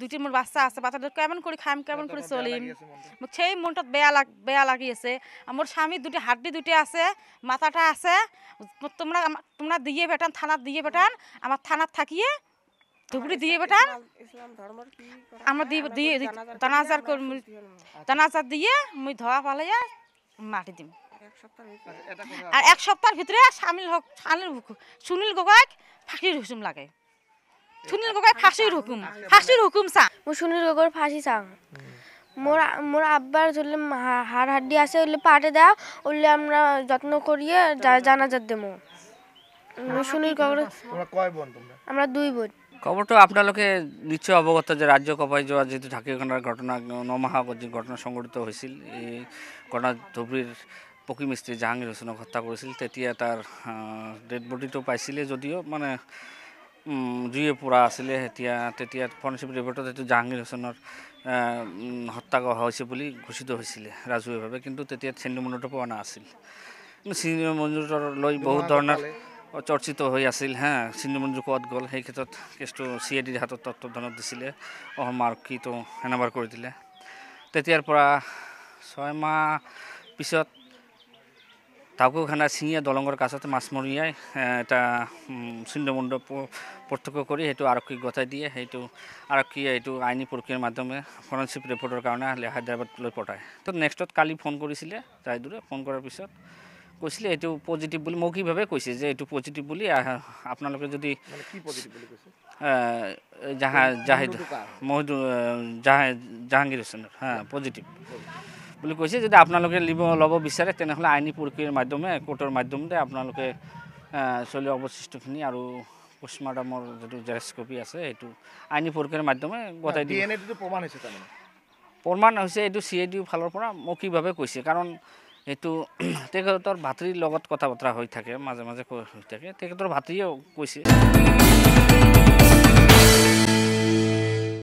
দুটি মোর বাচ্চা আছে, বাচ্চাদের কেমন করে খাইম, কেমন করে চলিম, মোক সেই মনটা বেয়া লাগি আছে। আমার স্বামী দুটি হাড্ডি দুটি আছে, মাথাটা আছে। তোমরা দিয়ে বেটান, থানাত দিয়ে বেটান, আমার থানাত থাকিয়ে ধুবড়ি দিয়ে বেটান, আমরা দিয়ে দানাজার দিয়ে মুই ধোয়া পালাইয়া মাটি দিম। আর এক সপ্তাহের ভিতরে সুনীল গগৈক ফাঁসির হুকুম লাগে। সুনীল গগৈ ফাঁসির হুকুম চা। মই সুনীল গগৈর ফাঁসি চাং। মোর আব্বার ধরলে হাড় হাড্ডি আছে, ওইলে পাটে দেওয়া, ওইলে আমরা যত্ন করিয়ে জানাজার দেবো। সুনীল গগৈ আমরা 2 বোন। খবরটা আপনালোকে নিশ্চয় অবগত যে রাজ্য কপাই যাওয়া যেহেতু ঢাকিখানার ঘটনা 9 মাহ যে ঘটনা সংঘটিত হয়েছিল, এই ঘটনা ধুবড়ির পকি মিস্ত্রি জাহাঙ্গীর হোসেনক হত্যা করেছিল। তেতিয়া তার ডেড বডিটো পাইছিলে, যদিও মানে জুয়ে পোড়া আছিলে। তেতিয়া ফৰেনচিক ৰিপৰ্টত এইটো জাহাঙ্গীৰ হোসেনৰ হত্যা কৰা হৈছে বুলি ঘোষিত হৈছিলে ৰাজহুৱাভাৱে, কিন্তু তেতিয়া চিন্নু মঞ্জুৰটো পোৱা নাছিল। কিন্তু চিন্নু মঞ্জুৰৰ লৈ বহুত ধৰণৰ চৰ্চিত হৈ আছিল। চিন্নু মঞ্জুৰ ক'ত গ'ল, সেই ক্ষেত্ৰত কেছটো CIDৰ হাতত তত্ত্বাৱধানত দিছিলে, অসম আৰক্ষীটো হেণ্ডঅভাৰ কৰি দিলে। তেতিয়াৰ পৰা 6 মাহ পিছত ঢাকুখানা ছিঙিয়া দলঙৰ কাষতে মাছমৰীয়াই এটা চিহ্নমণ্ড প্ৰত্যক্ষ কৰি সেইটো আৰক্ষীক গতাই দিয়ে। সেইটো আৰক্ষীয়ে এইটো আইনী প্ৰক্ৰিয়াৰ মাধ্যমে ফৰেনচিক ৰিপৰ্টৰ কাৰণে হায়দৰাবাদলৈ পঠায়। তো নেক্সটত কালি ফোন কৰিছিলে জাহিদুৰে। ফোন কৰাৰ পিছত কৈছিলে এইটো পজিটিভ বুলি, মৌখিকভাৱে কৈছে যে এইটো পজিটিভ বুলি। আপোনালোকে যদি জাহাঙ্গীৰ হোসেনৰ পজিটিভ বুলি কৈছে, যদি আপোনালোকে ল'ব বিচাৰে তেনেহ'লে আইনী প্ৰক্ৰিয়াৰ মাধ্যমে, কোৰ্টৰ মাধ্যমতে আপোনালোকে চলি অৱশিষ্টখিনি আৰু পোষ্টমৰ্টমৰ যিটো জেৰক্স কপি আছে সেইটো আইনী প্ৰক্ৰিয়াৰ মাধ্যমে গতাই দিয়ে। প্ৰমাণ হৈছে এইটো CID ফালৰ পৰা মৌখিকভাৱে কৈছে, কাৰণ এইটো তেখেতৰ ভাতৃৰ লগত কথা বতৰা হৈ থাকে, মাজে মাজে হৈ থাকে। তেখেতৰ ভাতৃয়েও কৈছে।